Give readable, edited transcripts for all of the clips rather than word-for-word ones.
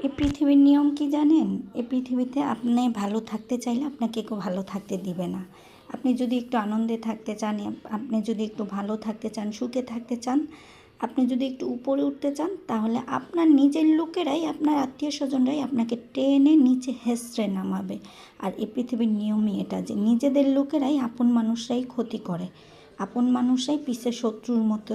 এই পৃথিবীর নিয়ম কি জানেন? এই পৃথিবীতে আপনি ভালো থাকতে চাইলে আপনাকে কেউ ভালো থাকতে দিবে না। আপনি যদি একটু আনন্দে থাকতে চান, আপনি যদি একটু ভালো থাকতে চান, সুখে থাকতে চান, আপনি যদি একটু উপরে উঠতে চান, তাহলে আপনার নিজের লোকেরাই, আপনার আত্মীয়স্বজনরাই আপনাকে টেনে নিচে হেঁচড়ে নামাবে। আর এই পৃথিবীর নিয়মই এটা, যে নিজেদের লোকেরাই, আপন মানুষরাই ক্ষতি করে, আপন মানুষরাই পিছে শত্রুর মতো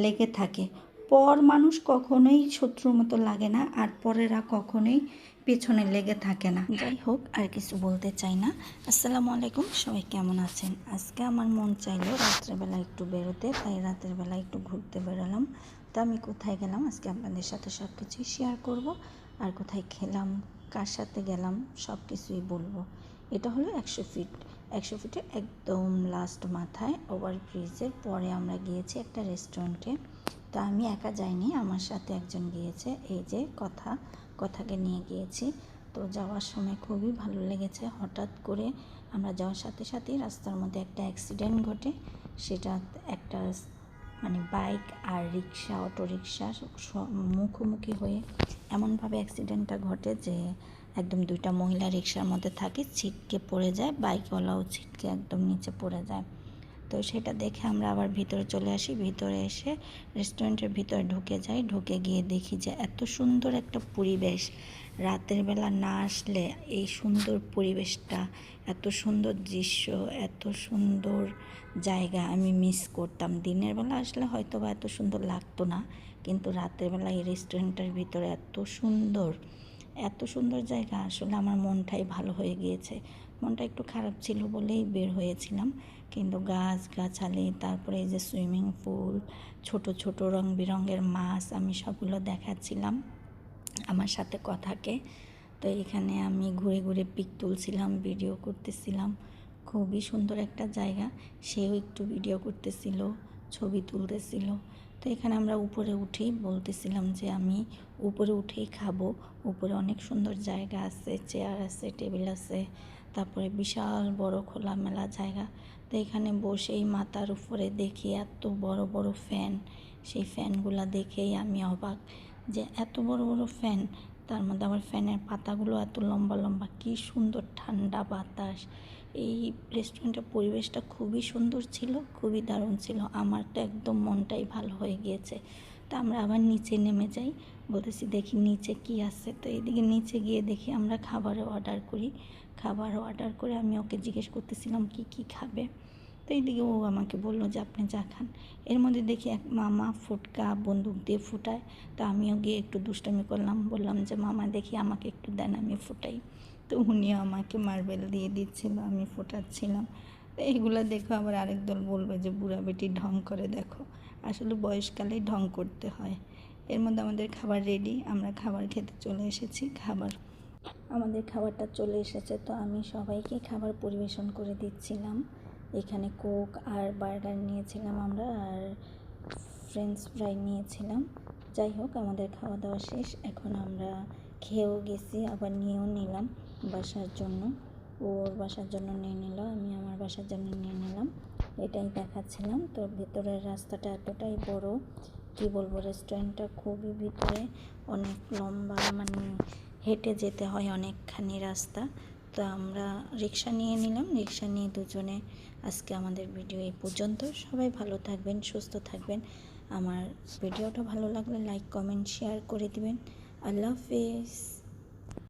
লেগে থাকে। পর মানুষ কখনোই শত্রুর মতো লাগে না, আর পরেরা কখনোই পেছনে লেগে থাকে না। যাই হোক, আর কিছু বলতে চাই না। আসসালামু আলাইকুম, সবাই কেমন আছেন? আজকে আমার মন চাইলো রাত্রেবেলা একটু বেরোতে, তাই রাতের বেলা একটু ঘুরতে বেরোলাম। তো আমি কোথায় গেলাম আজকে আপনাদের সাথে সব কিছুই শেয়ার করব, আর কোথায় খেলাম, কার সাথে গেলাম, সব কিছুই বলবো। এটা হলো 100 ফিট, 100 ফিটের একদম লাস্ট মাথায় ওভারব্রিজের পরে আমরা গিয়েছি একটা রেস্টুরেন্টে। তো আমি একা যাইনি, আমার সাথে একজন গিয়েছে, এই যে কথাকে নিয়ে গিয়েছি। তো যাওয়ার সময় খুবই ভালো লেগেছে। হঠাৎ করে আমরা যাওয়ার সাথে সাথেই রাস্তার মধ্যে একটা অ্যাক্সিডেন্ট ঘটে। সেটা একটা বাইক আর রিক্সা, অটো রিক্সা মুখোমুখি হয়ে এমনভাবে অ্যাক্সিডেন্টটা ঘটে যে একদম দুইটা মহিলা রিক্সার মধ্যে থাকে, ছিটকে পড়ে যায়, বাইকওয়ালাও ছিটকে একদম নিচে পড়ে যায়। তো সেটা দেখে আমরা আবার ভিতরে চলে আসি। ভিতরে এসে রেস্টুরেন্টের ভিতরে ঢুকে যাই। ঢুকে গিয়ে দেখি যে এত সুন্দর একটা পরিবেশ, রাতের বেলা না আসলে এই সুন্দর পরিবেশটা, এত সুন্দর দৃশ্য, এত সুন্দর জায়গা আমি মিস করতাম। দিনের বেলা আসলে হয়তো বা এত সুন্দর লাগতো না, কিন্তু রাতের বেলা এই রেস্টুরেন্টের ভিতরে এত সুন্দর জায়গা, আসলে আমার মনটাই ভালো হয়ে গিয়েছে। মনটা একটু খারাপ ছিল বলেই বের হয়েছিলাম, কিন্তু গাছগাছালি, তারপরে এই যে সুইমিং পুল, ছোট ছোট রং বেরঙের মাছ, আমি সবগুলো দেখাচ্ছিলাম আমার সাথে কথাকে। তো এখানে আমি ঘুরে ঘুরে পিক তুলছিলাম, ভিডিও করতেছিলাম। খুবই সুন্দর একটা জায়গা। সেও একটু ভিডিও করতেছিল, ছবি তুলতেছিল। তো এখানে আমরা উপরে উঠেই বলতেছিলাম যে আমি উপরে উঠেই খাবো। উপরে অনেক সুন্দর জায়গা আছে, চেয়ার আছে, টেবিল আছে, তারপরে বিশাল বড় খোলামেলা জায়গা। তো এখানে বসেই মাথার উপরে দেখি এত বড় বড় ফ্যান। সেই ফ্যানগুলো দেখেই আমি অবাক যে এত বড় বড় ফ্যান, তার মধ্যে আবার ফ্যানের পাতাগুলো এত লম্বা লম্বা, কী সুন্দর ঠান্ডা বাতাস। এই রেস্টুরেন্টের পরিবেশটা খুবই সুন্দর ছিল, খুবই দারুণ ছিল। আমার তো একদম মনটাই ভালো হয়ে গিয়েছে। তা আমরা আবার নিচে নেমে যাই, বলতেছি দেখি নিচে কি আছে। তো এইদিকে নিচে গিয়ে দেখি আমরা খাবার অর্ডার করে আমি ওকে জিজ্ঞেস করতেছিলাম কি কি খাবে। তো এইদিকে ও আমাকে বললো যে আপনি যা খান। এর মধ্যে দেখি এক মামা ফুটকা বন্দুক দিয়ে ফুটায়। তো আমিও গিয়ে একটু দুষ্টামি করলাম, বললাম যে মামা দেখি আমাকে একটু দেন, আমি ফুটাই। তো উনিও আমাকে মার্বেল দিয়ে দিচ্ছিল, আমি ফোটাচ্ছিলাম। তো এইগুলো দেখো আবার আরেক দল বলবে যে বুড়া বেটি ঢং করে। দেখো, আসলে বয়সকালেই ঢং করতে হয়। এর মধ্যে আমাদের খাবার রেডি, আমরা খাবার খেতে চলে এসেছি। আমাদের খাবারটা চলে এসেছে। তো আমি সবাইকে খাবার পরিবেশন করে দিচ্ছিলাম। এখানে কোক আর বার্গার নিয়েছিলাম আমরা, আর ফ্রেঞ্চ ফ্রাই নিয়েছিলাম। যাই হোক, আমাদের খাওয়া দাওয়া শেষ। এখন আমরা খেয়েও গেছি, আবার নিয়েও নিলাম বাসার জন্য। ওর বাসার জন্য নিয়ে নিল, আমি আমার বাসার জন্য নিয়ে নিলাম। এটাই দেখাচ্ছিলাম। তো ভেতরের রাস্তাটা এতটাই বড়, কি বলবো, রেস্টুরেন্টটা খুবই ভিতরে, অনেক লম্বা, হেঁটে যেতে হয় অনেকখানি রাস্তা। তো আমরা রিক্সা নিয়ে নিলাম, রিক্সা নিয়ে দুজনে। আজকে আমাদের ভিডিও এই পর্যন্ত। সবাই ভালো থাকবেন, সুস্থ থাকবেন। আমার ভিডিওটা ভালো লাগলে লাইক, কমেন্ট, শেয়ার করে দিবেন। আল্লাহ হাফেজ।